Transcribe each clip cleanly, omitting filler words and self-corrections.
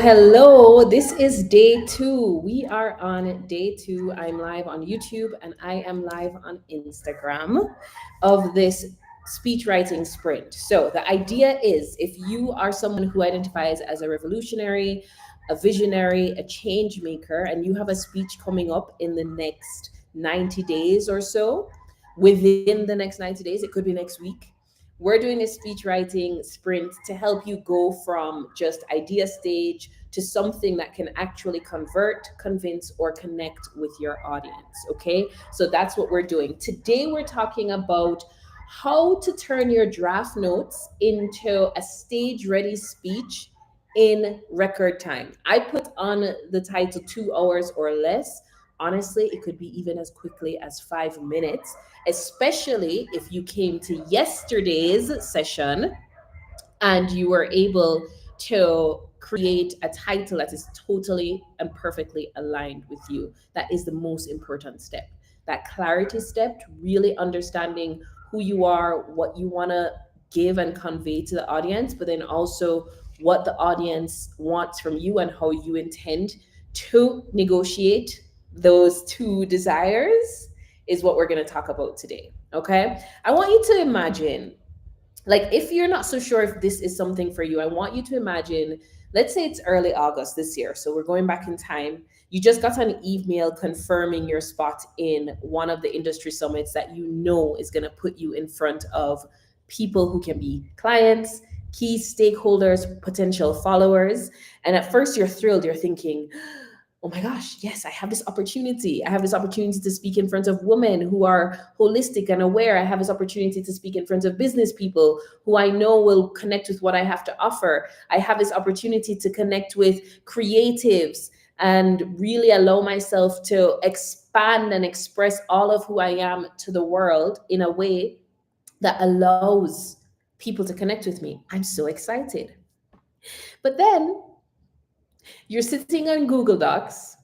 Hello. This is day two. We are on day two. I'm live on YouTube and I am live on Instagram of this speech writing sprint. So, the idea is if you are someone who identifies as a revolutionary, a visionary, a change maker, and you have a speech coming up in the next 90 days or so, within the next 90 days, it could be next week, we're doing a speech writing sprint to help you go from just idea stage to something that can actually convert, convince, or connect with your audience. Okay, so that's what we're doing. Today, we're talking about how to turn your draft notes into a stage ready speech in record time. I put on the title 2 hours or less. Honestly, it could be even as quickly as 5 minutes, especially if you came to yesterday's session and you were able to create a title that is totally and perfectly aligned with you. That is the most important step. That clarity step, really understanding who you are, what you want to give and convey to the audience, but then also what the audience wants from you and how you intend to negotiate those two desires is what we're going to talk about today. Okay. I want you to imagine, like, if you're not so sure if this is something for you, I want you to imagine, let's say it's early August this year. So we're going back in time. You just got an email confirming your spot in one of the industry summits that you know is going to put you in front of people who can be clients, key stakeholders, potential followers. And at first you're thrilled. You're thinking, oh my gosh, yes, I have this opportunity. I have this opportunity to speak in front of women who are holistic and aware. I have this opportunity to speak in front of business people who I know will connect with what I have to offer. I have this opportunity to connect with creatives and really allow myself to expand and express all of who I am to the world in a way that allows people to connect with me. I'm so excited. But then you're sitting on Google Docs,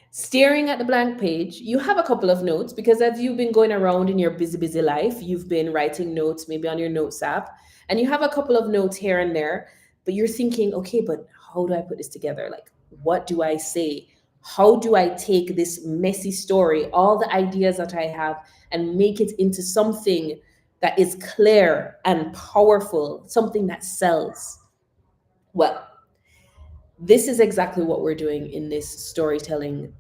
staring at the blank page. You have a couple of notes because as you've been going around in your busy life, you've been writing notes maybe on your notes app, and you have a couple of notes here and there, but you're thinking, okay, but how do I put this together? Like, what do I say? How do I take this messy story, all the ideas that I have, and make it into something that is clear and powerful, something that sells? Well, this is exactly what we're doing in this storytelling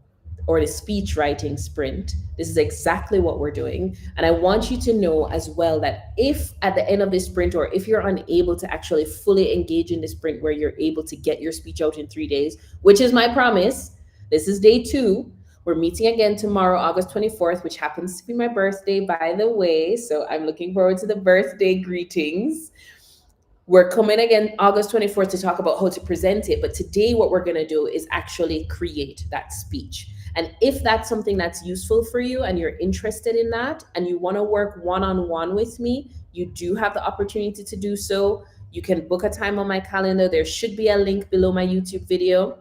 or the speech writing sprint. This is exactly what we're doing. And I want you to know as well that if at the end of this sprint, or if you're unable to actually fully engage in the sprint where you're able to get your speech out in 3 days, which is my promise, this is day two. We're meeting again tomorrow, August 24th, which happens to be my birthday, by the way. So I'm looking forward to the birthday greetings. We're coming again August 24th to talk about how to present it. But today, what we're going to do is actually create that speech. And if that's something that's useful for you and you're interested in that and you want to work one-on-one with me, you do have the opportunity to do so. You can book a time on my calendar. There should be a link below my YouTube video.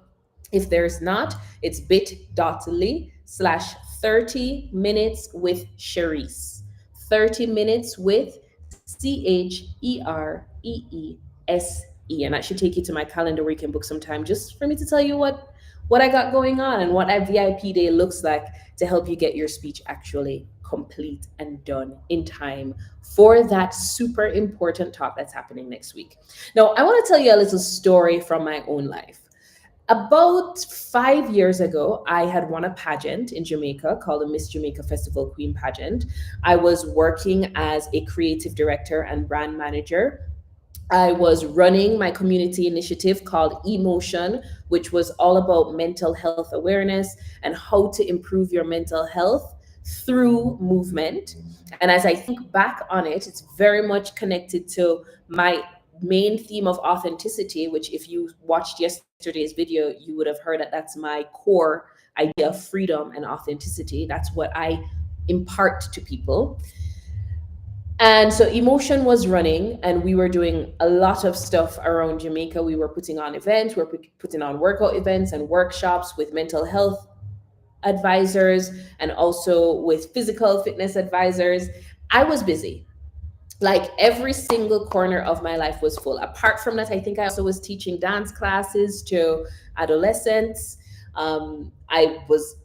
If there's not, it's bit.ly/30 minutes with Cherise. 30 minutes with CHEREESE. And that should take you to my calendar where you can book some time just for me to tell you what I got going on and what that VIP day looks like to help you get your speech actually complete and done in time for that super important talk that's happening next week. Now, I want to tell you a little story from my own life. About 5 years ago, I had won a pageant in Jamaica called the Miss Jamaica Festival Queen pageant. I was working as a creative director and brand manager. I was running my community initiative called Emotion, which was all about mental health awareness and how to improve your mental health through movement. And as I think back on it, it's very much connected to my main theme of authenticity, which if you watched yesterday's video, you would have heard that that's my core idea of freedom and authenticity. That's what I impart to people. And so Emotion was running and we were doing a lot of stuff around Jamaica. We were putting on events, we were putting on workout events and workshops with mental health advisors and also with physical fitness advisors. I was busy. Like every single corner of my life was full. Apart from that, I think I also was teaching dance classes to adolescents. I was,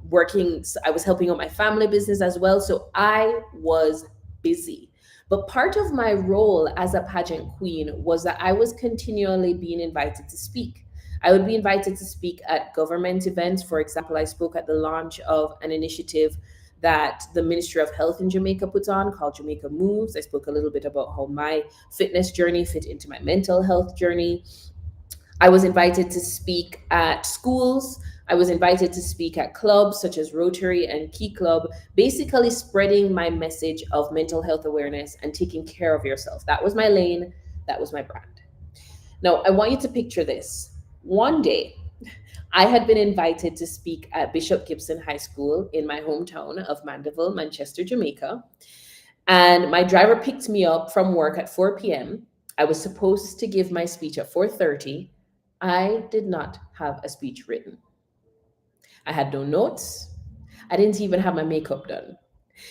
working, I was helping out my family business as well. So I was busy. But part of my role as a pageant queen was that I was continually being invited to speak. I would be invited to speak at government events. For example, I spoke at the launch of an initiative that the Ministry of Health in Jamaica puts on called Jamaica Moves. I spoke a little bit about how my fitness journey fit into my mental health journey. I was invited to speak at schools. I was invited to speak at clubs such as Rotary and Key Club, basically spreading my message of mental health awareness and taking care of yourself. That was my lane, that was my brand. Now, I want you to picture this. One day, I had been invited to speak at Bishop Gibson High School in my hometown of Mandeville, Manchester, Jamaica. And my driver picked me up from work at 4 p.m. I was supposed to give my speech at 4:30. I did not have a speech written. I had no notes. I didn't even have my makeup done.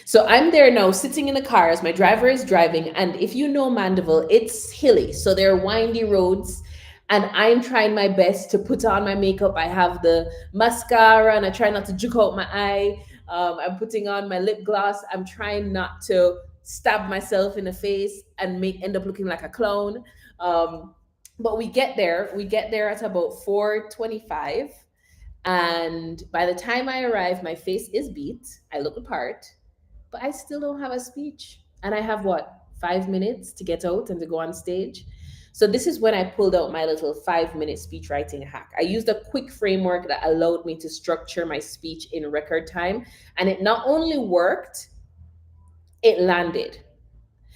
So I'm there now, sitting in the car as my driver is driving. And if you know Mandeville, it's hilly. So there are windy roads. And I'm trying my best to put on my makeup. I have the mascara and I try not to juke out my eye. I'm putting on my lip gloss. I'm trying not to stab myself in the face and end up looking like a clown. But we get there. We get there at about 4:25. And by the time I arrive, my face is beat. I look the part, but I still don't have a speech. And I have what, 5 minutes to get out and to go on stage? So this is when I pulled out my little 5 minute speech writing hack. I used a quick framework that allowed me to structure my speech in record time. And it not only worked, it landed.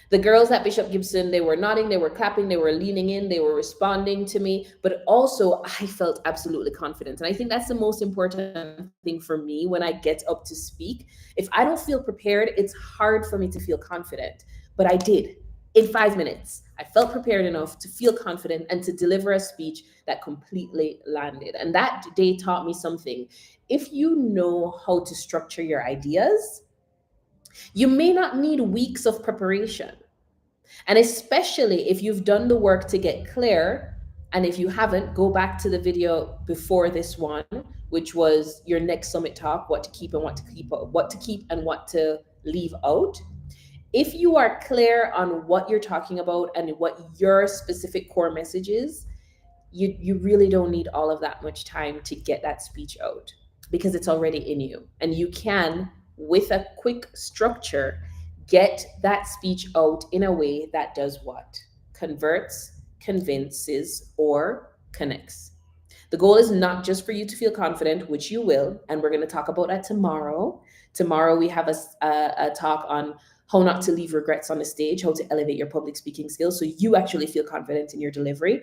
The girls at Bishop Gibson, they were nodding, they were clapping, they were leaning in, they were responding to me, but also I felt absolutely confident. And I think that's the most important thing for me when I get up to speak. If I don't feel prepared, it's hard for me to feel confident. But I did. In 5 minutes, I felt prepared enough to feel confident and to deliver a speech that completely landed. And that day taught me something. If you know how to structure your ideas, you may not need weeks of preparation. And especially if you've done the work to get clear, and if you haven't, go back to the video before this one, which was your next summit talk, what to keep and what to leave out. If you are clear on what you're talking about and what your specific core message is, you really don't need all of that much time to get that speech out because it's already in you. And you can, with a quick structure, get that speech out in a way that does what? Converts, convinces, or connects. The goal is not just for you to feel confident, which you will, and we're going to talk about that tomorrow. Tomorrow we have a talk on how not to leave regrets on the stage, how to elevate your public speaking skills so you actually feel confident in your delivery.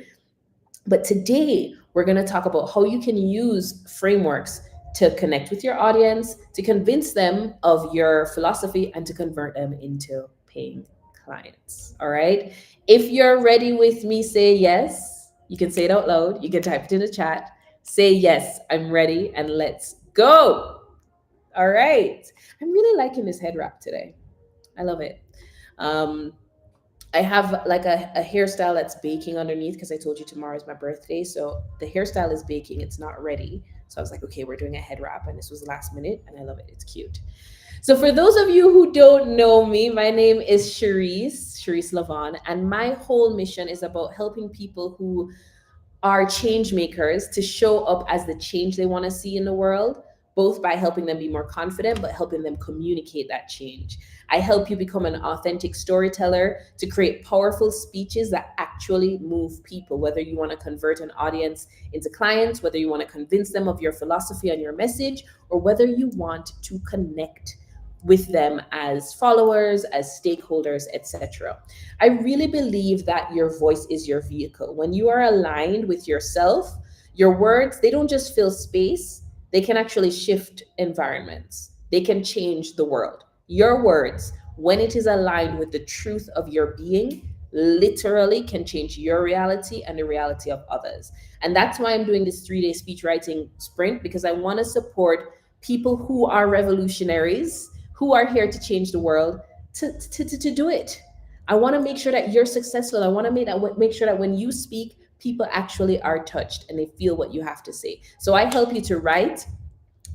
But today we're going to talk about how you can use frameworks to connect with your audience, to convince them of your philosophy, and to convert them into paying clients. All right. If you're ready with me, say yes. You can say it out loud. You can type it in the chat. Say yes, I'm ready, and let's go. All right. I'm really liking this head wrap today. I love it. I have like a hairstyle that's baking underneath because I told you tomorrow is my birthday. So the hairstyle is baking. It's not ready. So I was like, okay, we're doing a head wrap. And this was last minute and I love it. It's cute. So for those of you who don't know me, my name is Cherise La-Vonne. And my whole mission is about helping people who are change makers to show up as the change they want to see in the world, both by helping them be more confident, but helping them communicate that change. I help you become an authentic storyteller to create powerful speeches that actually move people, whether you want to convert an audience into clients, whether you want to convince them of your philosophy and your message, or whether you want to connect with them as followers, as stakeholders, etc. I really believe that your voice is your vehicle. When you are aligned with yourself, your words, they don't just fill space, they can actually shift environments. They can change the world. Your words, when it is aligned with the truth of your being, literally can change your reality and the reality of others. And that's why I'm doing this 3-day speech writing sprint, because I want to support people who are revolutionaries, who are here to change the world, to do it. I want to make sure that you're successful. I want to make sure that when you speak, people actually are touched and they feel what you have to say. So I help you to write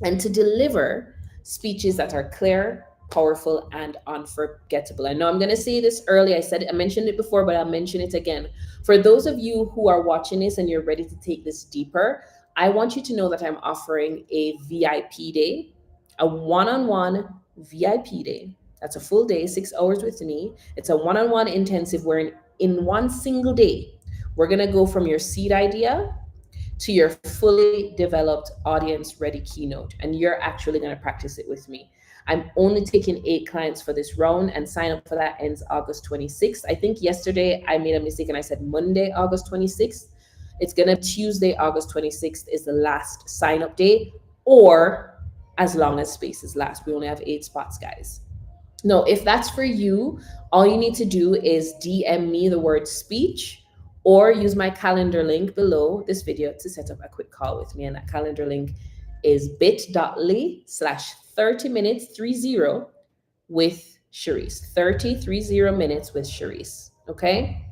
and to deliver speeches that are clear, powerful, and unforgettable. I know I'm going to say this early. I mentioned it before, but I'll mention it again. For those of you who are watching this and you're ready to take this deeper, I want you to know that I'm offering a VIP day, a one-on-one VIP day. That's a full day, 6 hours with me. It's a one-on-one intensive where in one single day, we're going to go from your seed idea to your fully developed audience ready keynote. And you're actually going to practice it with me. I'm only taking 8 clients for this round, and sign up for that ends August 26th. I think yesterday I made a mistake and I said Monday, August 26th. It's going to Tuesday, August 26th is the last sign up day, or as long as spaces last. We only have 8 spots, guys. No, if that's for you, all you need to do is DM me the word speech or use my calendar link below this video to set up a quick call with me. And that calendar link is bit.ly/30minutes 30 with Sharice. 30 minutes with Sharice. Okay.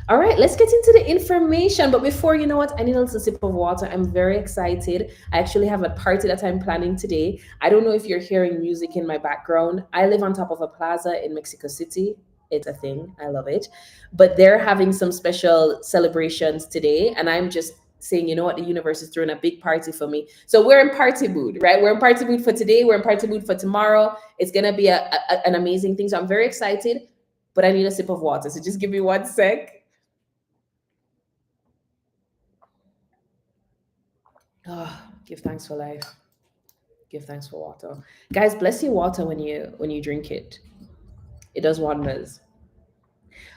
All right, let's get into the information. But before, you know what? I need a little sip of water. I'm very excited. I actually have a party that I'm planning today. I don't know if you're hearing music in my background. I live on top of a plaza in Mexico City. It's a thing. I love it. But they're having some special celebrations today. And I'm just saying, you know what? The universe is throwing a big party for me. So we're in party mood, right? We're in party mood for today. We're in party mood for tomorrow. It's going to be an amazing thing. So I'm very excited, but I need a sip of water. So just give me 1 sec. Oh, give thanks for life. Give thanks for water. Guys, bless your water when you drink it. It does wonders.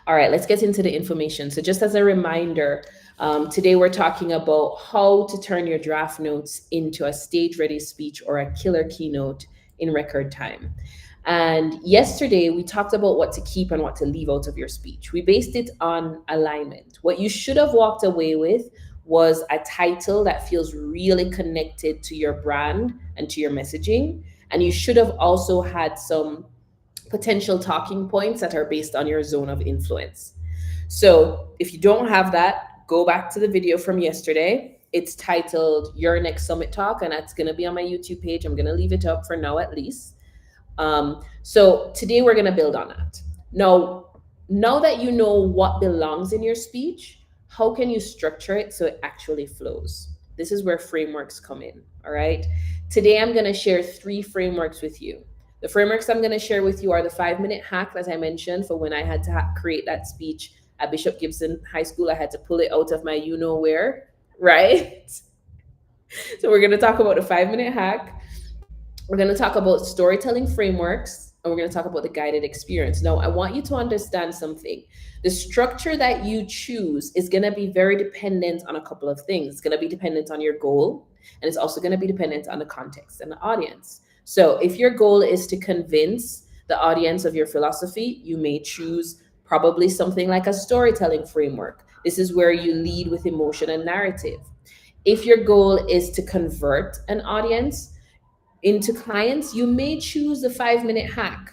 All right, let's get into the information. So just as a reminder, today we're talking about how to turn your draft notes into a stage-ready speech or a killer keynote in record time. And yesterday we talked about what to keep and what to leave out of your speech. We based it on alignment. What you should have walked away with was a title that feels really connected to your brand and to your messaging. And you should have also had some potential talking points that are based on your zone of influence. So if you don't have that, go back to the video from yesterday. It's titled Your Next Summit Talk, and that's going to be on my YouTube page. I'm going to leave it up for now at least. So today we're going to build on that. Now that you know what belongs in your speech, how can you structure it so it actually flows? This is where frameworks come in, all right? Today, I'm gonna share 3 frameworks with you. The frameworks I'm gonna share with you are the 5-minute hack that I mentioned for when I had to create that speech at Bishop Gibson High School. I had to pull it out of my you-know-where, right? So we're gonna talk about the 5-minute hack. We're gonna talk about storytelling frameworks, and we're going to talk about the guided experience. Now, I want you to understand something. The structure that you choose is going to be very dependent on a couple of things. It's going to be dependent on your goal, and it's also going to be dependent on the context and the audience. So if your goal is to convince the audience of your philosophy, you may choose probably something like a storytelling framework. This is where you lead with emotion and narrative. If your goal is to convert an audience into clients, you may choose the 5-minute hack.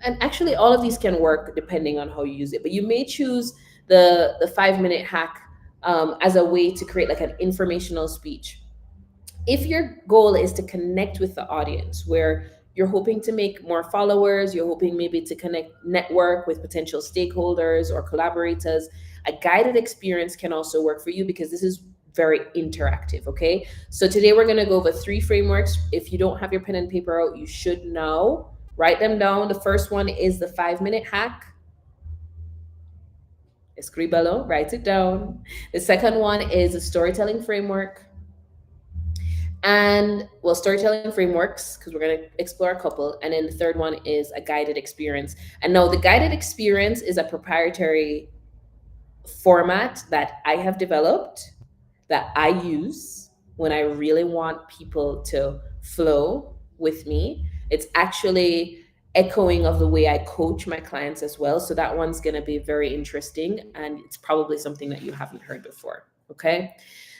And actually, all of these can work depending on how you use it. But you may choose the 5-minute hack as a way to create like an informational speech. If your goal is to connect with the audience, where you're hoping to make more followers, you're hoping maybe to network with potential stakeholders or collaborators, a guided experience can also work for you because this is very interactive, okay? So today we're gonna go over 3 frameworks. If you don't have your pen and paper out, you should now write them down. The first one is the 5-minute hack. Escribalo, write it down. The second one is a storytelling framework. And well, storytelling frameworks, because we're going to explore a couple. And then the third one is a guided experience. And now the guided experience is a proprietary format that I have developed that I use when I really want people to flow with me. It's actually echoing of the way I coach my clients as well. So that one's going to be very interesting, and it's probably something that you haven't heard before. Okay.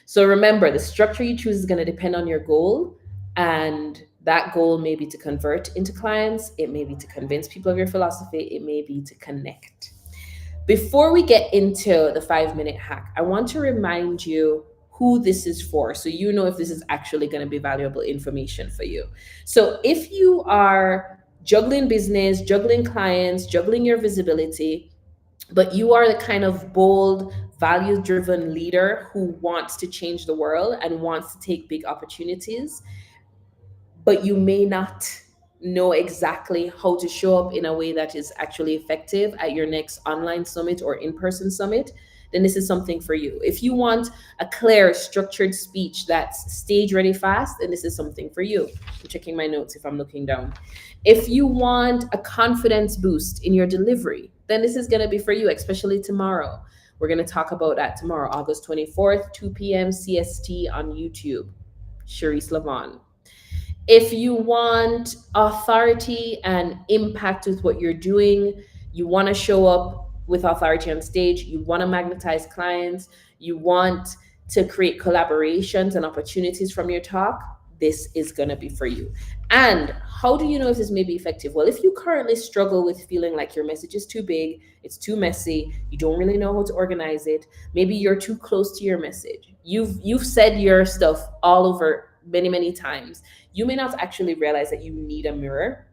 So remember, the structure you choose is going to depend on your goal and That goal may be to convert into clients, it may be to convince people of your philosophy, it may be to connect. Before we get into the 5 minute hack, I want to remind you who this is for so you know if this is actually going to be valuable information for you. So, if you are juggling business, juggling clients, juggling your visibility, but you are the kind of bold, value driven leader who wants to change the world and wants to take big opportunities, but you may not know exactly how to show up in a way that is actually effective at your next online summit or in-person summit, then this is something for you. If you want a clear, structured speech that's stage ready fast, then this is something for you. I'm checking my notes if I'm looking down. If you want a confidence boost in your delivery, then this is going to be for you, especially tomorrow. We're going to talk about that tomorrow, August 24th, 2 p.m. CST on YouTube. Cherise La-Vonne. If you want authority and impact with what you're doing, you want to show up with authority on stage, you want to magnetize clients, you want to create collaborations and opportunities from your talk, this is going to be for you. And how do you know if this may be effective? Well, if you currently struggle with feeling like your message is too big, it's too messy, you don't really know how to organize it, maybe you're too close to your message. You've said your stuff all over many times. You may not actually realize that you need a mirror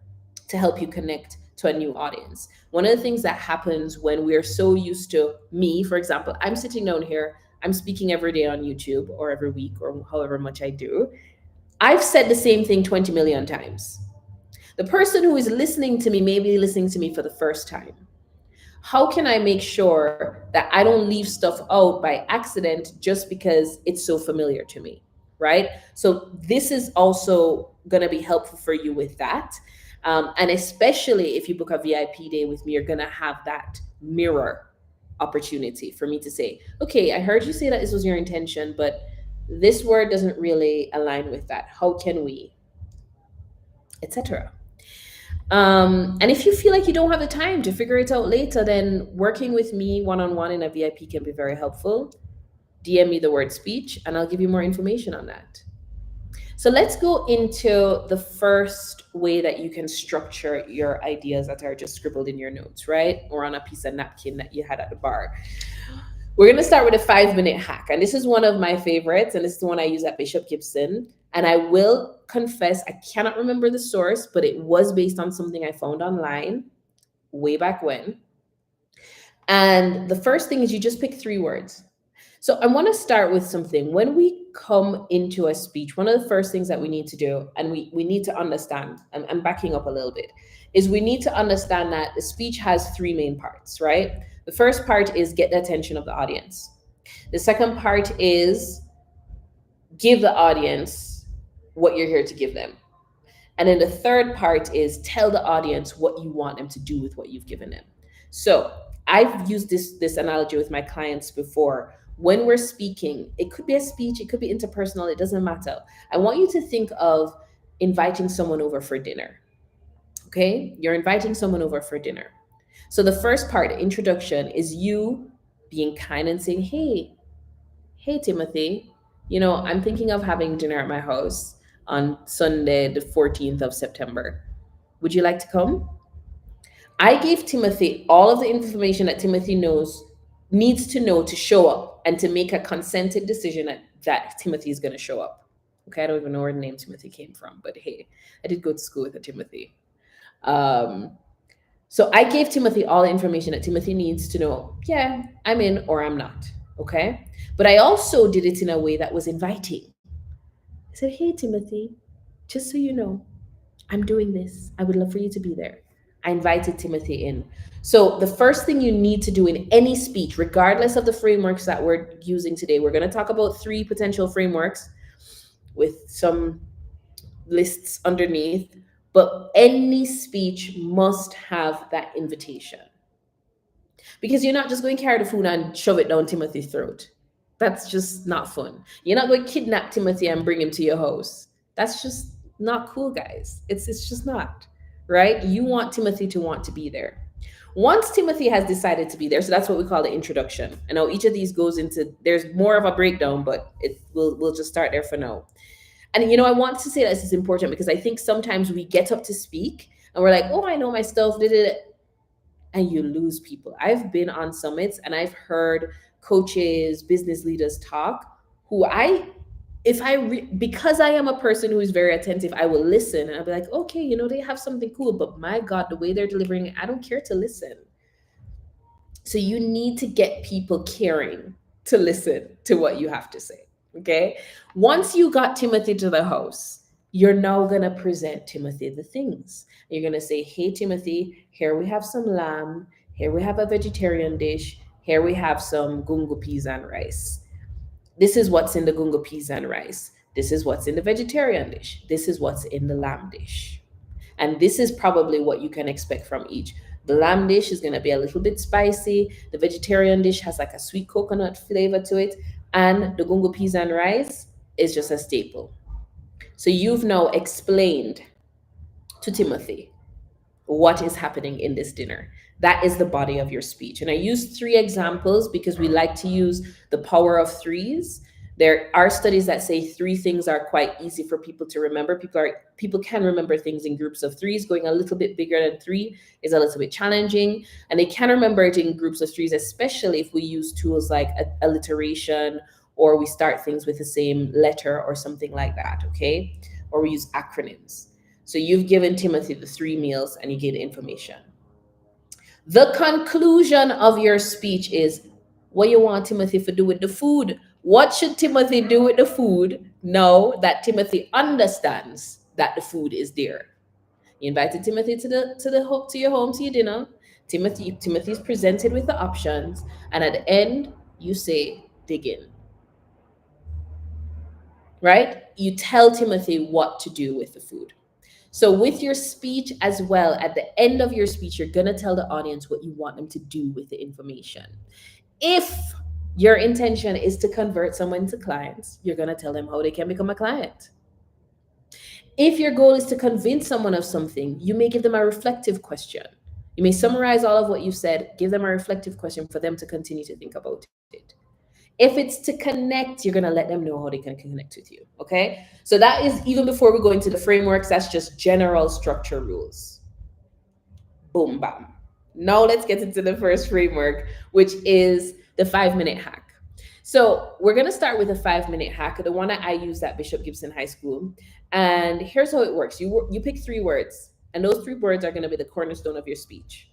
to help you connect to a new audience. One of the things that happens when we're so used to, me, for example, I'm sitting down here, I'm speaking every day on YouTube or every week or however much I do. I've said the same thing 20 million times. The person who is listening to me may be listening to me for the first time. How can I make sure that I don't leave stuff out by accident just because it's so familiar to me? Right? So this is also going to be helpful for you with that. And especially if you book a VIP day with me, you're going to have that mirror opportunity for me to say, okay, I heard you say that this was your intention, but this word doesn't really align with that. How can we, etc. And if you feel like you don't have the time to figure it out later, then working with me one-on-one in a VIP can be very helpful. DM me the word speech and I'll give you more information on that. So let's go into the first way that you can structure your ideas that are just scribbled in your notes, right? Or on a piece of napkin that you had at the bar. We're going to start with a 5-minute hack. And this is one of my favorites. And this is the one I use at Bishop Gibson. And I will confess, I cannot remember the source, but it was based on something I found online way back when. And the first thing is you just pick 3 words. So I want to start with something. When we come into a speech, one of the first things that we need to do, and we need to understand, I'm backing up a little bit, is we need to understand that the speech has 3 main parts, right? The first part is get the attention of the audience. The second part is give the audience what you're here to give them. And then the third part is tell the audience what you want them to do with what you've given them. So I've used this analogy with my clients before. When we're speaking, it could be a speech, it could be interpersonal, it doesn't matter. I want you to think of inviting someone over for dinner. Okay? You're inviting someone over for dinner. So the first part, introduction, is you being kind and saying, hey, Timothy, I'm thinking of having dinner at my house on Sunday, the 14th of September. Would you like to come? I gave Timothy all of the information that Timothy needs to know to show up and to make a consented decision that Timothy is going to show up. Okay, I don't even know where the name Timothy came from, but hey, I did go to school with a Timothy. So I gave Timothy all the information that Timothy needs to know, yeah, I'm in or I'm not, okay? But I also did it in a way that was inviting. I said, hey, Timothy, just so you know, I'm doing this. I would love for you to be there. I invited Timothy in. So the first thing you need to do in any speech, regardless of the frameworks that we're using today, we're going to talk about 3 potential frameworks with some lists underneath, but any speech must have that invitation. Because you're not just going to carry the food and shove it down Timothy's throat. That's just not fun. You're not going to kidnap Timothy and bring him to your house. That's just not cool, guys. It's just not, right? You want Timothy to want to be there. Once Timothy has decided to be there, so that's what we call the introduction. I know each of these goes into, there's more of a breakdown, but we'll just start there for now. And I want to say that this is important because I think sometimes we get up to speak and we're like, oh, I know my stuff, and you lose people. I've been on summits and I've heard coaches, business leaders talk who because I am a person who is very attentive, I will listen and I'll be like, okay, they have something cool, but my God, the way they're delivering it, I don't care to listen. So you need to get people caring to listen to what you have to say. Okay. Once you got Timothy to the house, you're now going to present Timothy the things. You're going to say, hey, Timothy, here we have some lamb. Here we have a vegetarian dish. Here we have some gungo peas and rice. This is what's in the gungo peas and rice. This is what's in the vegetarian dish. This is what's in the lamb dish. And this is probably what you can expect from each. The lamb dish is going to be a little bit spicy. The vegetarian dish has like a sweet coconut flavor to it. And the gungo peas and rice is just a staple. So you've now explained to Timothy what is happening in this dinner. That is the body of your speech. And I use 3 examples because we like to use the power of 3s. There are studies that say 3 things are quite easy for people to remember. People can remember things in groups of 3s. Going a little bit bigger than 3 is a little bit challenging. And they can remember it in groups of 3s, especially if we use tools like alliteration, or we start things with the same letter or something like that, okay? Or we use acronyms. So you've given Timothy the 3 meals and you gave the information. The conclusion of your speech is what you want Timothy to do with the food. What should Timothy do with the food now that Timothy understands that the food is there? You invited Timothy to your home, to your dinner. Timothy's presented with the options, and at the end you say, dig in. Right? You tell Timothy what to do with the food. So with your speech as well, at the end of your speech, you're going to tell the audience what you want them to do with the information. If your intention is to convert someone to clients, you're going to tell them how they can become a client. If your goal is to convince someone of something, you may give them a reflective question. You may summarize all of what you said, give them a reflective question for them to continue to think about it. If it's to connect, you're going to let them know how they can connect with you. Okay. So that is, even before we go into the frameworks, that's just general structure rules. Boom, bam. Now let's get into the first framework, which is the 5-minute hack. So we're going to start with a 5-minute hack, the one that I used at Bishop Gibson High School. And here's how it works. You pick 3 words, and those 3 words are going to be the cornerstone of your speech.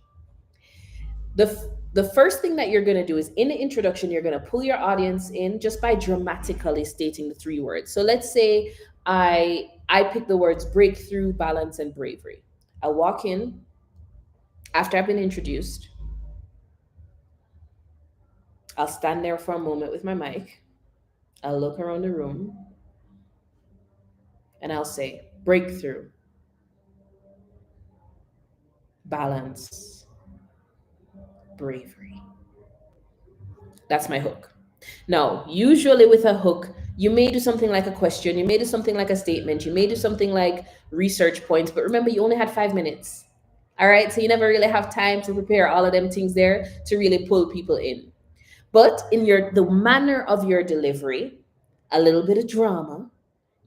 The first thing that you're going to do is, in the introduction, you're going to pull your audience in just by dramatically stating the 3 words. So let's say I pick the words breakthrough, balance, and bravery. I'll walk in after I've been introduced. I'll stand there for a moment with my mic. I'll look around the room and I'll say breakthrough, balance, bravery. That's my hook. Now, usually with a hook, you may do something like a question, you may do something like a statement, you may do something like research points, but remember, you only had 5 minutes. All right, so you never really have time to prepare all of them things there to really pull people in. But in the manner of your delivery, a little bit of drama,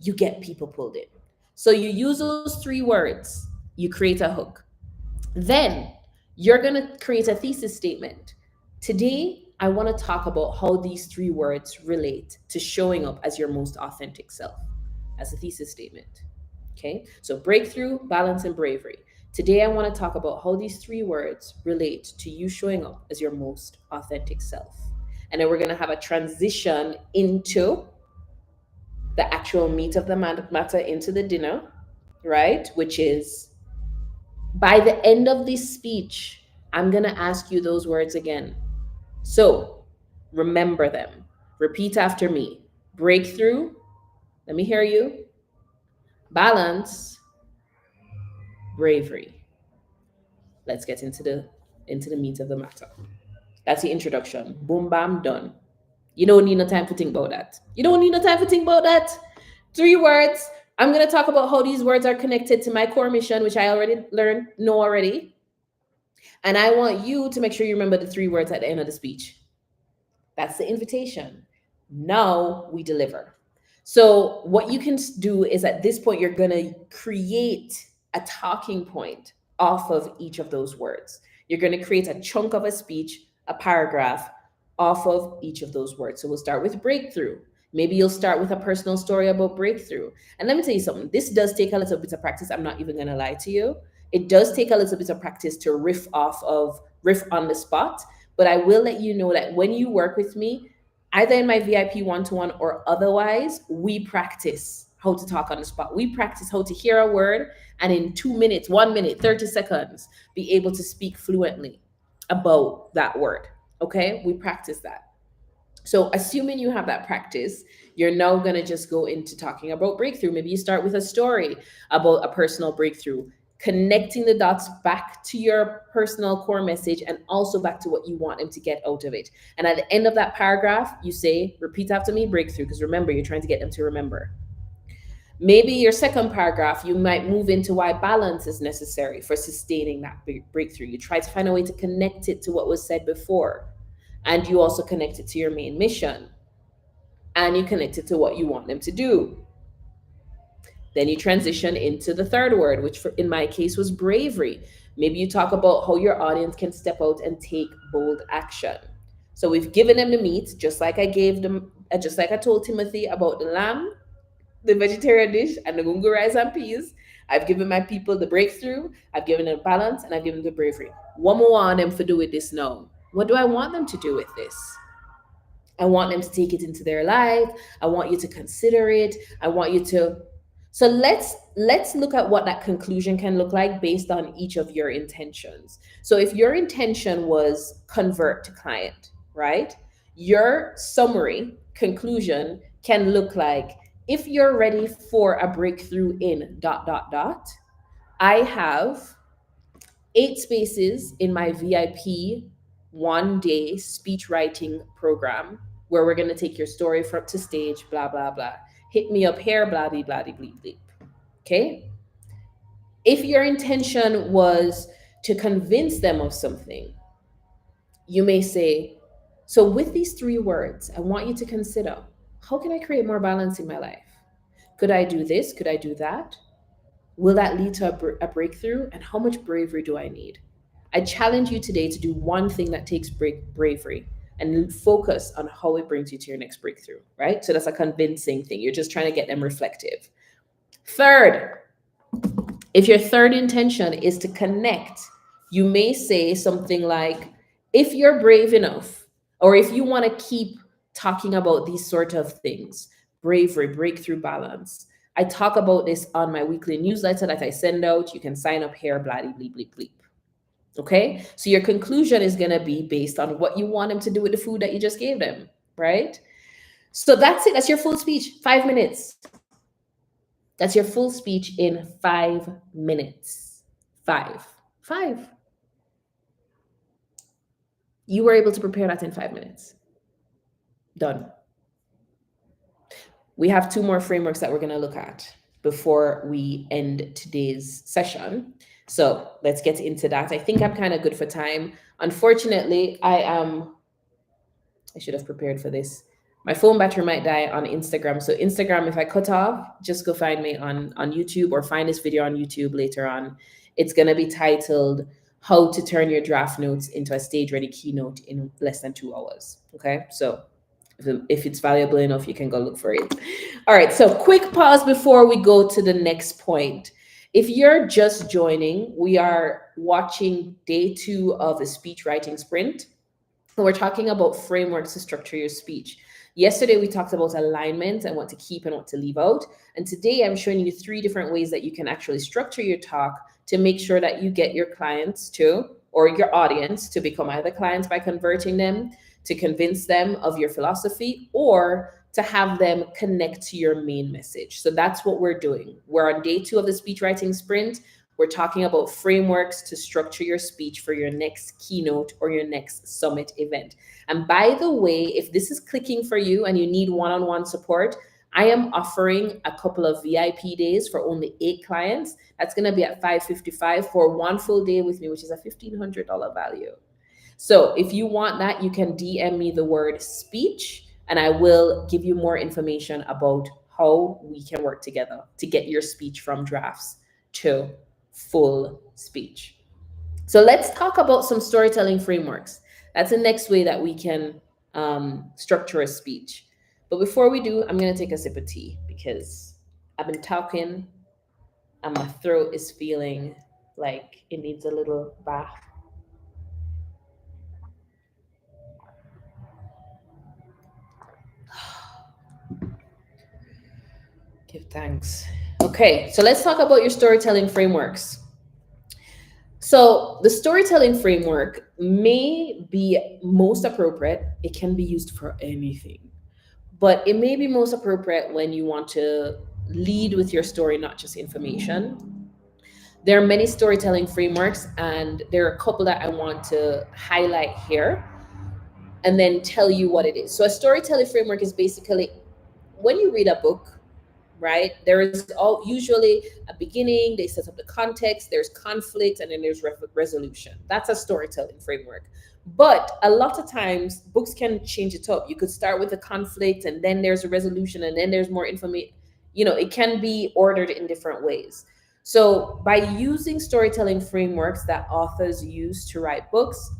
you get people pulled in. So you use those 3 words, you create a hook. Then you're going to create a thesis statement. Today, I want to talk about how these 3 words relate to showing up as your most authentic self, as a thesis statement. Okay, so breakthrough, balance, and bravery. Today, I want to talk about how these 3 words relate to you showing up as your most authentic self. And then we're going to have a transition into the actual meat of the matter, into the dinner, right? Which is, by the end of this speech, I'm going to ask you those words again. So remember them. Repeat after me. Breakthrough. Let me hear you. Balance. Bravery. Let's get into the meat of the matter. That's the introduction. Boom, bam, done. You don't need no time to think about that. You don't need no time to think about that. 3 words. I'm going to talk about how these words are connected to my core mission, which I already know already. And I want you to make sure you remember the 3 words at the end of the speech. That's the invitation. Now we deliver. So what you can do is at this point, you're going to create a talking point off of each of those words. You're going to create a chunk of a speech, a paragraph off of each of those words. So we'll start with breakthrough. Maybe you'll start with a personal story about breakthrough. And let me tell you something, this does take a little bit of practice. I'm not even going to lie to you. It does take a little bit of practice to riff on the spot. But I will let you know that when you work with me, either in my VIP one-to-one or otherwise, we practice how to talk on the spot. We practice how to hear a word and in 2 minutes, 1 minute, 30 seconds, be able to speak fluently about that word. Okay? We practice that. So, assuming you have that practice, you're now going to just go into talking about breakthrough. Maybe you start with a story about a personal breakthrough, connecting the dots back to your personal core message and also back to what you want them to get out of it. And at the end of that paragraph, you say, repeat after me, breakthrough, because remember, you're trying to get them to remember. Maybe your second paragraph, you might move into why balance is necessary for sustaining that breakthrough. You try to find a way to connect it to what was said before. And you also connect it to your main mission. And you connect it to what you want them to do. Then you transition into the third word, which in my case was bravery. Maybe you talk about how your audience can step out and take bold action. So we've given them the meat, just like I told Timothy about the lamb, the vegetarian dish, and the gungo rice and peas. I've given my people the breakthrough, I've given them balance, and I've given them the bravery. What more I want them to do with this now? What do I want them to do with this? I want them to take it into their life. I want you to consider it. I want you to. So let's look at what that conclusion can look like based on each of your intentions. So if your intention was convert to client, right? Your summary conclusion can look like, if you're ready for a breakthrough in dot dot dot, I have 8 spaces in my VIP 1 day speech writing program where we're going to take your story from to stage, blah, blah, blah. Hit me up here, blah, blah, blah, blah, blah. Okay? If your intention was to convince them of something, you may say, so with these 3 words, I want you to consider, how can I create more balance in my life? Could I do this? Could I do that? Will that lead to a breakthrough? And how much bravery do I need? I challenge you today to do one thing that takes bravery and focus on how it brings you to your next breakthrough, right? So that's a convincing thing. You're just trying to get them reflective. Third, if your third intention is to connect, you may say something like, if you're brave enough, or if you want to keep talking about these sort of things, bravery, breakthrough, balance, I talk about this on my weekly newsletter that I send out. You can sign up here, blah, blah, blah, blah, blah. Okay, so your conclusion is going to be based on what you want them to do with the food that you just gave them, right? So that's it. That's your full speech, 5 minutes. That's your full speech in 5 minutes. Five. You were able to prepare that in 5 minutes. Done. We have 2 more frameworks that we're going to look at before we end today's session. So let's get into that. I think I'm kind of good for time. Unfortunately, I should have prepared for this. My phone battery might die on Instagram. So Instagram, if I cut off, just go find me on YouTube or find this video on YouTube later on. It's going to be titled, How to Turn Your Draft Notes into a Stage-Ready Keynote in Less than 2 hours. Okay, so if it's valuable enough, you can go look for it. All right, so quick pause before we go to the next point. If you're just joining, we are watching day 2 of the speech writing sprint. And we're talking about frameworks to structure your speech. Yesterday, we talked about alignment and what to keep and what to leave out. And today, I'm showing you 3 different ways that you can actually structure your talk to make sure that you get your clients to, or your audience to become either clients by converting them, to convince them of your philosophy, or to have them connect to your main message. So that's what we're doing. We're on day 2 of the speech writing sprint. We're talking about frameworks to structure your speech for your next keynote or your next summit event. And by the way, if this is clicking for you and you need one-on-one support, I am offering a couple of VIP days for only 8 clients. That's going to be at $555 for 1 full day with me, which is a $1,500 value. So if you want that, you can DM me the word speech, and I will give you more information about how we can work together to get your speech from drafts to full speech. So let's talk about some storytelling frameworks. That's the next way that we can structure a speech. But before we do, I'm going to take a sip of tea because I've been talking and my throat is feeling like it needs a little bath. Give thanks. Okay, so let's talk about your storytelling frameworks. So, the storytelling framework may be most appropriate. It can be used for anything, but it may be most appropriate when you want to lead with your story, not just information. There are many storytelling frameworks, and there are a couple that I want to highlight here and then tell you what it is. So, a storytelling framework is basically when you read a book, right? There is all usually a beginning, they set up the context, there's conflict, and then there's resolution. That's a storytelling framework. But a lot of times, books can change it up. You could start with the conflict, and then there's a resolution, and then there's more information. It can be ordered in different ways. So, by using storytelling frameworks that authors use to write books,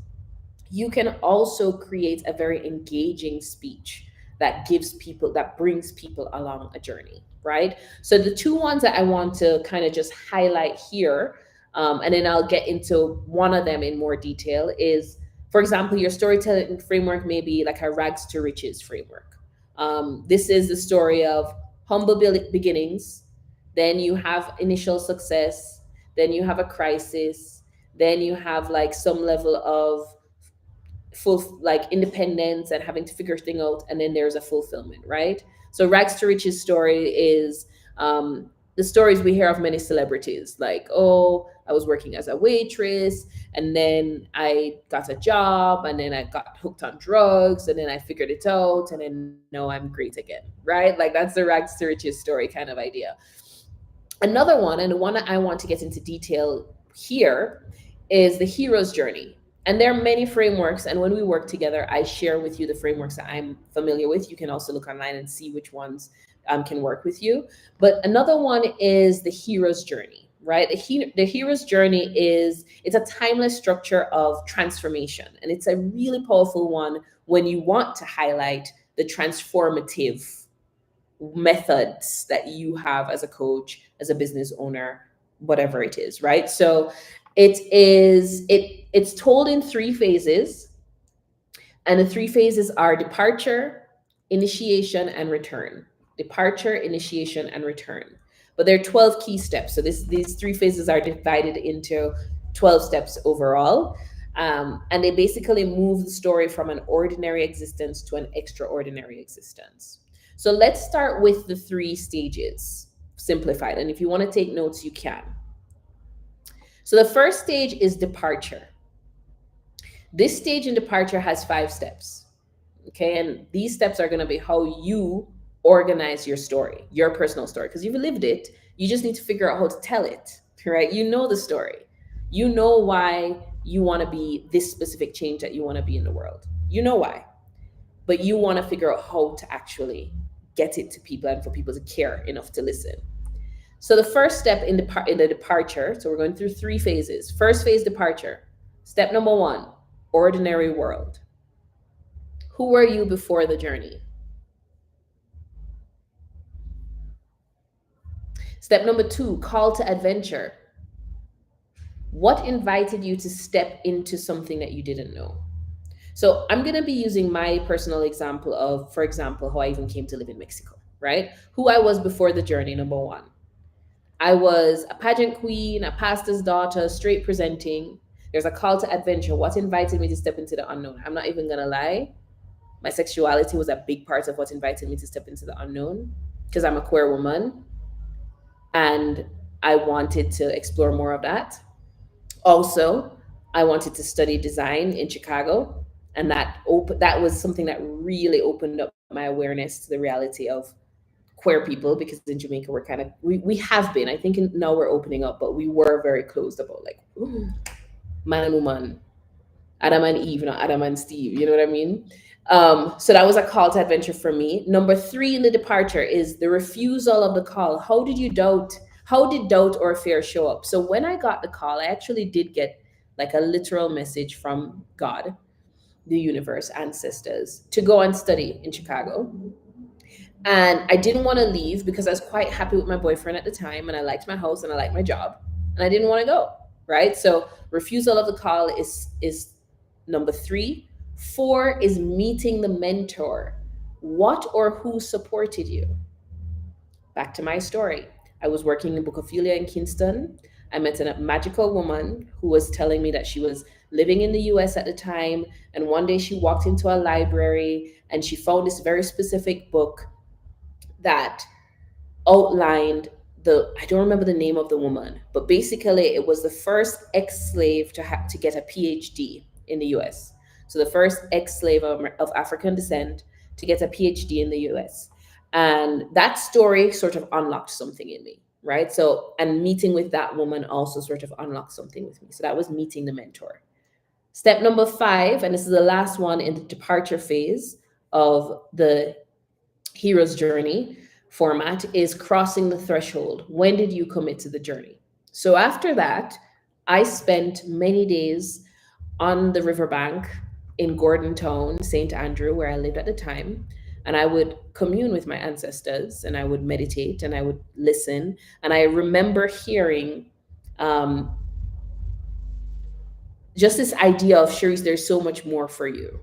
you can also create a very engaging speech that brings people along a journey, right? So the two ones that I want to kind of just highlight here, and then I'll get into one of them in more detail, is, for example, your storytelling framework may be like a rags to riches framework. This is the story of humble beginnings, then you have initial success, then you have a crisis, then you have like some level of full like independence and having to figure things out, and then there's a fulfillment, right? So rags to riches story is the stories we hear of many celebrities, like, oh, I was working as a waitress, and then I got a job, and then I got hooked on drugs, and then I figured it out, and then now I'm great again, right? Like that's the rags to riches story kind of idea. Another one, and the one that I want to get into detail here, is the hero's journey. And there are many frameworks. And when we work together, I share with you the frameworks that I'm familiar with. You can also look online and see which ones can work with you. But another one is the hero's journey, right? The hero's journey it's a timeless structure of transformation. And it's a really powerful one when you want to highlight the transformative methods that you have as a coach, as a business owner, whatever it is, right? So it's told in three phases, and the three phases are departure, initiation, and return. Departure, initiation, and return. But there are 12 key steps. So these three phases are divided into 12 steps overall. And they basically move the story from an ordinary existence to an extraordinary existence. So let's start with the three stages, simplified. And if you want to take notes, you can. So the first stage is departure. This stage in departure has 5 steps. Okay. And these steps are going to be how you organize your story, your personal story, because you've lived it. You just need to figure out how to tell it, right? You know the story. You know why you want to be this specific change that you want to be in the world. You know why. But you want to figure out how to actually get it to people and for people to care enough to listen. So the first step in the departure, so we're going through 3 phases. First phase, departure. Step number 1, ordinary world. Who were you before the journey? Step number 2, call to adventure. What invited you to step into something that you didn't know? So I'm going to be using my personal example of, for example, how I even came to live in Mexico, right? Who I was before the journey, number 1. I was a pageant queen, a pastor's daughter, straight presenting. There's a call to adventure. What invited me to step into the unknown? I'm not even going to lie. My sexuality was a big part of what invited me to step into the unknown, because I'm a queer woman and I wanted to explore more of that. Also, I wanted to study design in Chicago, and that was something that really opened up my awareness to the reality of queer people, because in Jamaica we're kind of we have been, I think now we're opening up, but we were very closed about like man and woman, Adam and Eve, not Adam and Steve, you know what I mean? So that was a call to adventure for me. Number three in the departure is the refusal of the call. How did you doubt? How did doubt or fear show up? So when I got the call, I actually did get like a literal message from God, the universe, ancestors, to go and study in Chicago. And I didn't want to leave because I was quite happy with my boyfriend at the time, and I liked my house and I liked my job, and I didn't want to go. Right. So refusal of the call is number three. Four is meeting the mentor. What or who supported you? Back to my story. I was working in Bukophilia in Kingston. I met a magical woman who was telling me that she was living in the US at the time. And one day she walked into a library and she found this very specific book that outlined I don't remember the name of the woman, but basically it was the first ex-slave to get a PhD in the US. So the first ex-slave of African descent to get a PhD in the US. And that story sort of unlocked something in me, right? So, and meeting with that woman also sort of unlocked something with me. So that was meeting the mentor. Step number five, and this is the last one in the departure phase of the hero's journey format, is crossing the threshold. When did you commit to the journey? So after that, I spent many days on the riverbank in Gordon Town, St. Andrew, where I lived at the time. And I would commune with my ancestors and I would meditate and I would listen. And I remember hearing um, just this idea of, Cherise, there's so much more for you.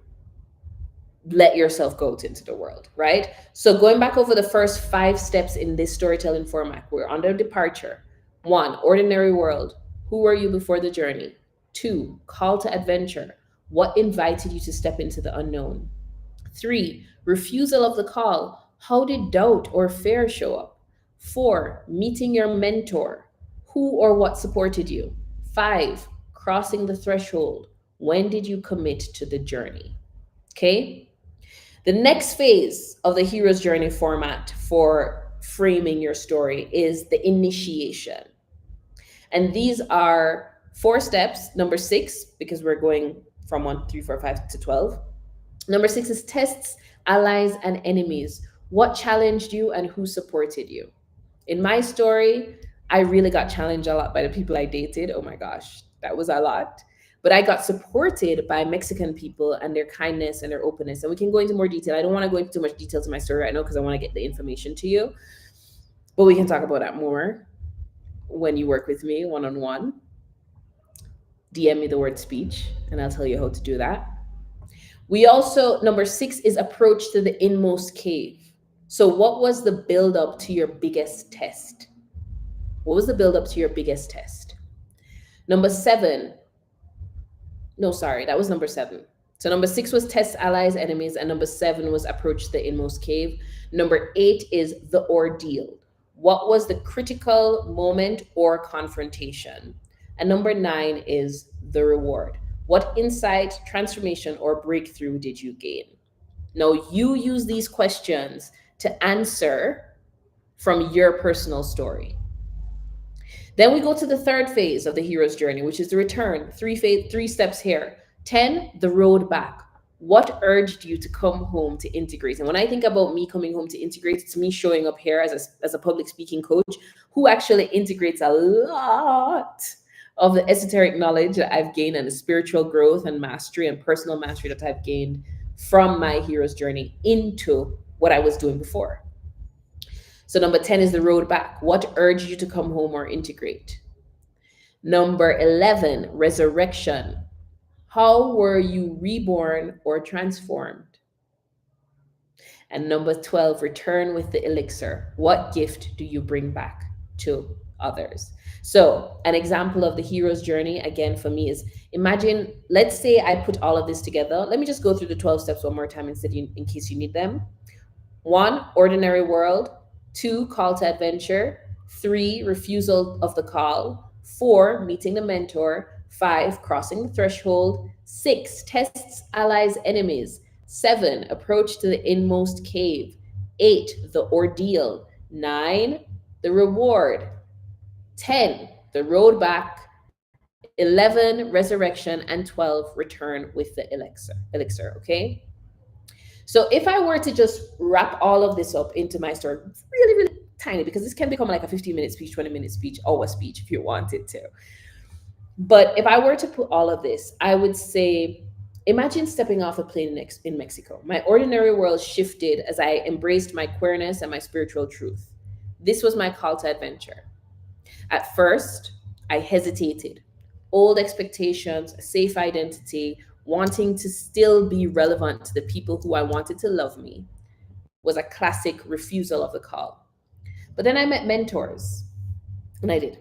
Let yourself go into the world, right? So going back over the first five steps in this storytelling format, we're under departure. One, ordinary world. Who were you before the journey? Two, call to adventure. What invited you to step into the unknown? Three, refusal of the call. How did doubt or fear show up? Four, meeting your mentor. Who or what supported you? Five, crossing the threshold. When did you commit to the journey? Okay. The next phase of the hero's journey format for framing your story is the initiation. And these are four steps. Number six, because we're going from 1, 3, 4, 5 to 12. Number six is tests, allies, and enemies. What challenged you and who supported you? In my story, I really got challenged a lot by the people I dated. Oh my gosh, that was a lot. But I got supported by Mexican people and their kindness and their openness. And we can go into more detail. I don't want to go into too much detail to my story right now because I want to get the information to you. But we can talk about that more when you work with me one-on-one. DM me the word speech and I'll tell you how to do that. We also, number six is approach to the inmost cave. So what was the build-up to your biggest test? What was the build-up to your biggest test? Number seven, no, sorry, that was number seven. So number six was test, allies, enemies, and number seven was approach the inmost cave. Number eight is the ordeal. What was the critical moment or confrontation? And number nine is the reward. What insight, transformation, or breakthrough did you gain? Now, you use these questions to answer from your personal story. Then we go to the third phase of the hero's journey, which is the return. Three steps here. 10, the road back. What urged you to come home to integrate? And when I think about me coming home to integrate, it's me showing up here as a public speaking coach who actually integrates a lot of the esoteric knowledge that I've gained and the spiritual growth and mastery and personal mastery that I've gained from my hero's journey into what I was doing before. So number 10 is the road back. What urged you to come home or integrate? Number 11, resurrection. How were you reborn or transformed? And number 12, return with the elixir. What gift do you bring back to others? So an example of the hero's journey, again, for me is, imagine, let's say I put all of this together. Let me just go through the 12 steps one more time in case you need them. 1, ordinary world. 2, call to adventure. 3, refusal of the call. 4, meeting the mentor. 5, crossing the threshold. 6, tests, allies, enemies. 7, approach to the inmost cave. 8, the ordeal. 9, the reward. 10, the road back. 11, resurrection. And 12, return with the elixir, okay? So if I were to just wrap all of this up into my story, really, really tiny, because this can become like a 15-minute speech, 20-minute speech, hour speech if you wanted to. But if I were to put all of this, I would say, imagine stepping off a plane in Mexico. My ordinary world shifted as I embraced my queerness and my spiritual truth. This was my call to adventure. At first, I hesitated. Old expectations, a safe identity, wanting to still be relevant to the people who I wanted to love me was a classic refusal of the call. But then I met mentors, and I did.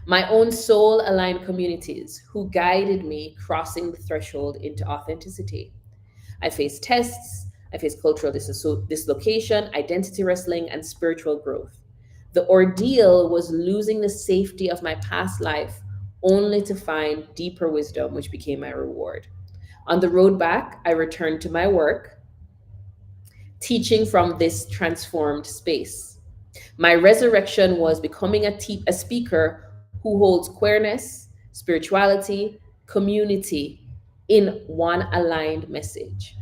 My own soul aligned communities who guided me crossing the threshold into authenticity. I faced tests, I faced cultural dislocation, identity wrestling, and spiritual growth. The ordeal was losing the safety of my past life only to find deeper wisdom, which became my reward. On the road back, I returned to my work, teaching from this transformed space. My resurrection was becoming a speaker who holds queerness, spirituality, community in one aligned message.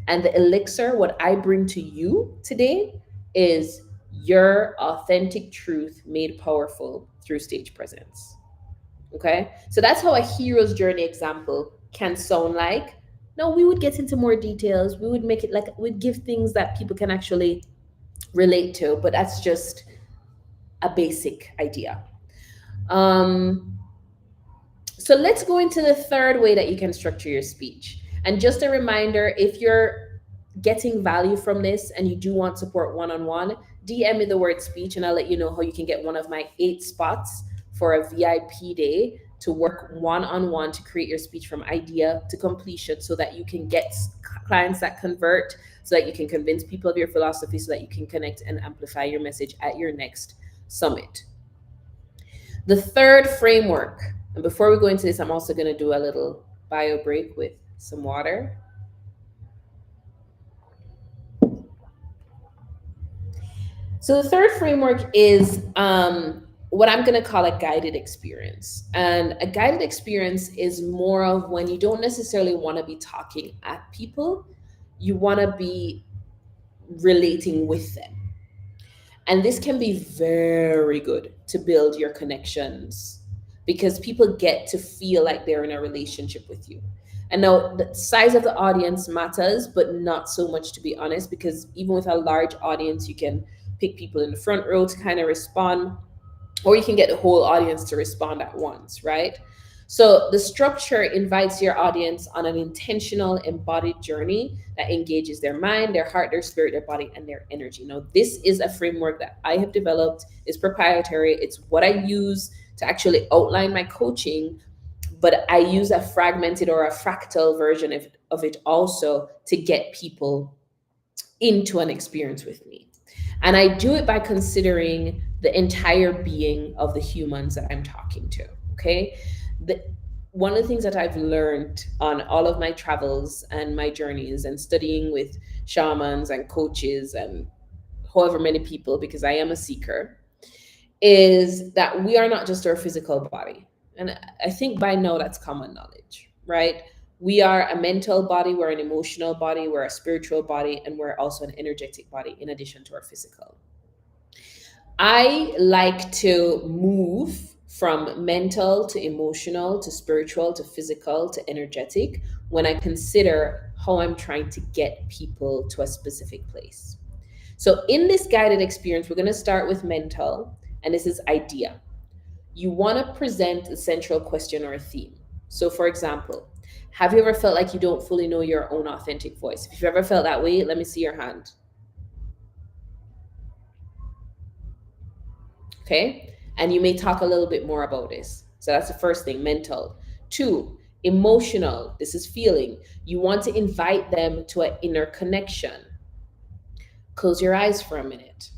And the elixir, what I bring to you today, is your authentic truth made powerful through stage presence. Okay? So that's how a hero's journey example can sound like. No, we would get into more details. We would make it like, we'd give things that people can actually relate to, but that's just a basic idea. Um, so let's go into the third way that you can structure your speech. And just a reminder, if you're getting value from this and you do want support one-on-one, DM me the word speech and I'll let you know how you can get one of my 8 spots for a VIP day to work one-on-one to create your speech from idea to completion so that you can get clients that convert, so that you can convince people of your philosophy, so that you can connect and amplify your message at your next summit. The third framework, and before we go into this, I'm also going to do a little bio break with some water. So the third framework is what I'm going to call a guided experience. And a guided experience is more of when you don't necessarily want to be talking at people, you want to be relating with them. And this can be very good to build your connections because people get to feel like they're in a relationship with you. And now the size of the audience matters, but not so much, to be honest, because even with a large audience, you can pick people in the front row to kind of respond, or you can get the whole audience to respond at once, right? So the structure invites your audience on an intentional, embodied journey that engages their mind, their heart, their spirit, their body, and their energy. Now, this is a framework that I have developed. It's proprietary. It's what I use to actually outline my coaching, but I use a fragmented or a fractal version of it also to get people into an experience with me. And I do it by considering the entire being of the humans that I'm talking to, okay? One of the things that I've learned on all of my travels and my journeys and studying with shamans and coaches and however many people, because I am a seeker, is that we are not just our physical body. And I think by now that's common knowledge, right? We are a mental body, we're an emotional body, we're a spiritual body, and we're also an energetic body in addition to our physical. I like to move from mental to emotional to spiritual to physical to energetic when I consider how I'm trying to get people to a specific place. So in this guided experience, we're going to start with mental, and this is idea. You want to present a central question or a theme. So for example, have you ever felt like you don't fully know your own authentic voice? If you've ever felt that way, let me see your hand. Okay? And you may talk a little bit more about this. So that's the first thing, mental. 2, emotional. This is feeling. You want to invite them to an inner connection. Close your eyes for a minute.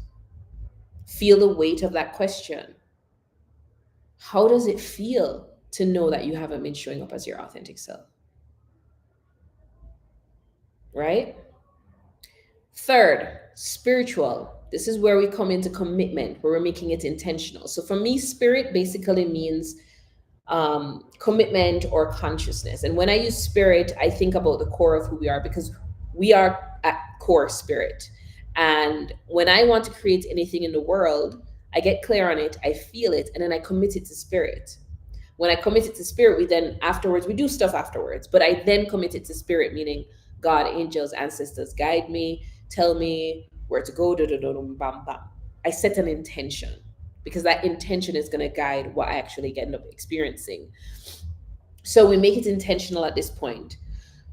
Feel the weight of that question. How does it feel to know that you haven't been showing up as your authentic self? Right? 3rd, spiritual. This is where we come into commitment, where we're making it intentional. So for me, spirit basically means commitment or consciousness. And when I use spirit, I think about the core of who we are, because we are core spirit. And when I want to create anything in the world, I get clear on it, I feel it, and then I commit it to spirit. When I commit it to spirit, we then afterwards, we do stuff afterwards, but I then commit it to spirit, meaning God, angels, ancestors guide me, tell me where to go, bam, bam. I set an intention because that intention is going to guide what I actually end up experiencing. So we make it intentional at this point.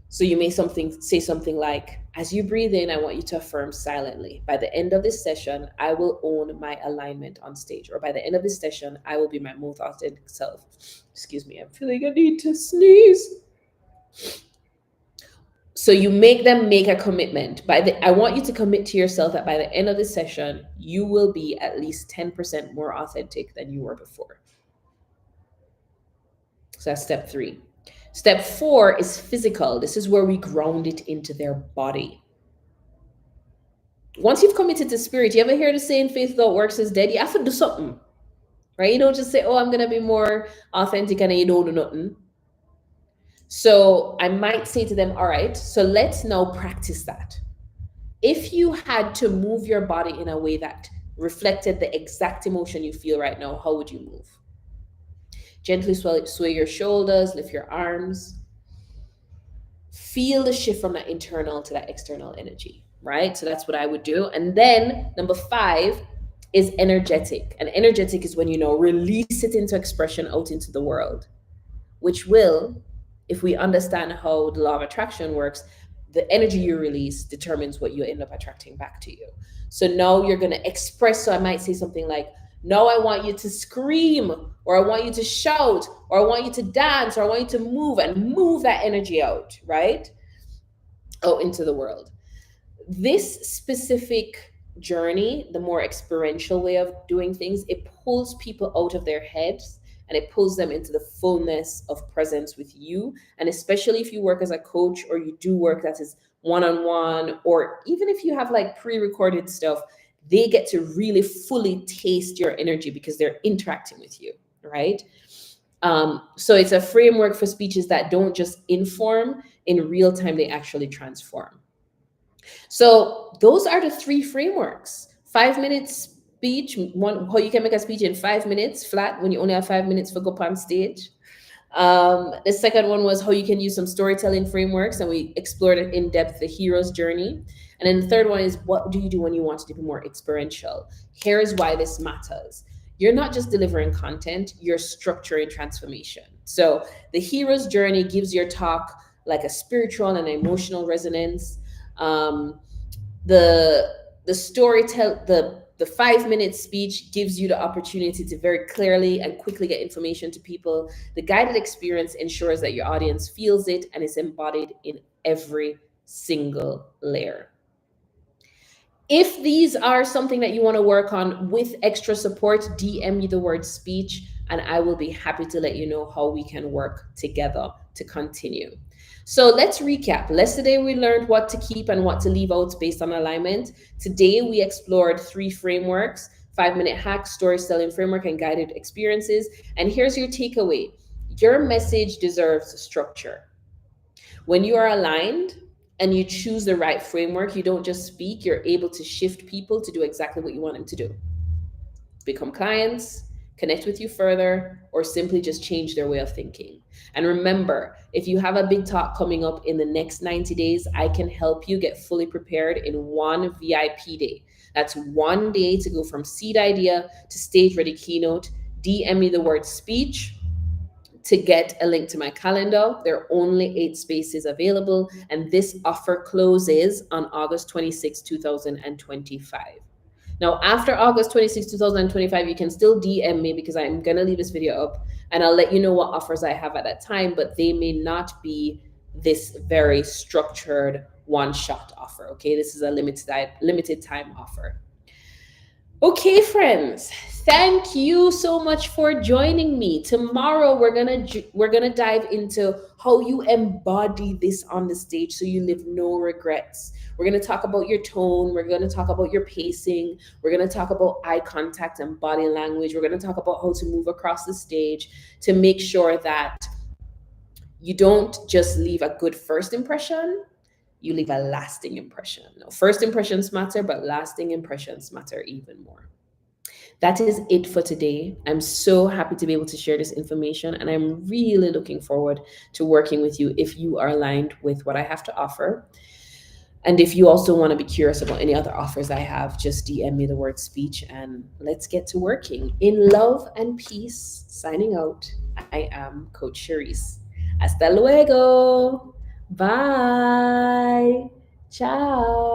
So you may say something like, as you breathe in, I want you to affirm silently. By the end of this session, I will own my alignment on stage. Or by the end of this session, I will be my most authentic self. Excuse me, I'm feeling a need to sneeze. So you make them make a commitment. I want you to commit to yourself that by the end of this session, you will be at least 10% more authentic than you were before. So that's step 3. Step 4 is physical. This is where we ground it into their body. Once you've committed to spirit, you ever hear the saying, faith without works is dead? You have to do something, right? You don't just say, oh, I'm going to be more authentic, and then you don't do nothing. So I might say to them, all right, so let's now practice that. If you had to move your body in a way that reflected the exact emotion you feel right now, how would you move? Gently sway your shoulders, lift your arms. Feel the shift from that internal to that external energy, right? So that's what I would do. And then number 5 is energetic. And energetic is when release it into expression out into the world, which will, if we understand how the law of attraction works, the energy you release determines what you end up attracting back to you. So now you're going to express. So I might say something like, no, I want you to scream, or I want you to shout, or I want you to dance, or I want you to move, and move that energy out, right? Out into the world. This specific journey, the more experiential way of doing things, it pulls people out of their heads and it pulls them into the fullness of presence with you. And especially if you work as a coach, or you do work that is one-on-one, or even if you have like pre-recorded stuff, they get to really fully taste your energy because they're interacting with you, right? So it's a framework for speeches that don't just inform, in real time, they actually transform. So those are the 3 frameworks. 5 minutes speech, how you can make a speech in 5 minutes flat when you only have 5 minutes for go up on stage. The second one was how you can use some storytelling frameworks, and we explored it in depth, the hero's journey. And then the third one is, what do you do when you want to be more experiential? Here is why this matters. You're not just delivering content, you're structuring transformation. So the hero's journey gives your talk like a spiritual and emotional resonance. The 5 minute speech gives you the opportunity to very clearly and quickly get information to people. The guided experience ensures that your audience feels it and is embodied in every single layer. If these are something that you want to work on with extra support, DM me the word speech, and I will be happy to let you know how we can work together to continue. So let's recap. Yesterday, we learned what to keep and what to leave out based on alignment. Today, we explored 3 frameworks: 5 minute hack, storytelling framework, and guided experiences. And here's your takeaway. Your message deserves structure. When you are aligned and you choose the right framework, you don't just speak, you're able to shift people to do exactly what you want them to do. Become clients, connect with you further, or simply just change their way of thinking. And remember, if you have a big talk coming up in the next 90 days, I can help you get fully prepared in one VIP day. That's 1 day to go from seed idea to stage-ready keynote. DM me the word speech to get a link to my calendar. There are only 8 spaces available, and this offer closes on August 26, 2025. Now, after August 26, 2025, you can still DM me because I'm going to leave this video up, and I'll let you know what offers I have at that time, but they may not be this very structured one-shot offer, okay? This is a limited time offer. Okay, friends, thank you so much for joining me. Tomorrow, we're gonna dive into how you embody this on the stage so you live no regrets. We're gonna talk about your tone. We're gonna talk about your pacing. We're gonna talk about eye contact and body language. We're gonna talk about how to move across the stage to make sure that you don't just leave a good first impression, you leave a lasting impression. No, first impressions matter, but lasting impressions matter even more. That is it for today. I'm so happy to be able to share this information, and I'm really looking forward to working with you if you are aligned with what I have to offer. And if you also want to be curious about any other offers I have, just DM me the word speech and let's get to working. In love and peace, signing out, I am Coach Cherise. Hasta luego. Bye. Ciao.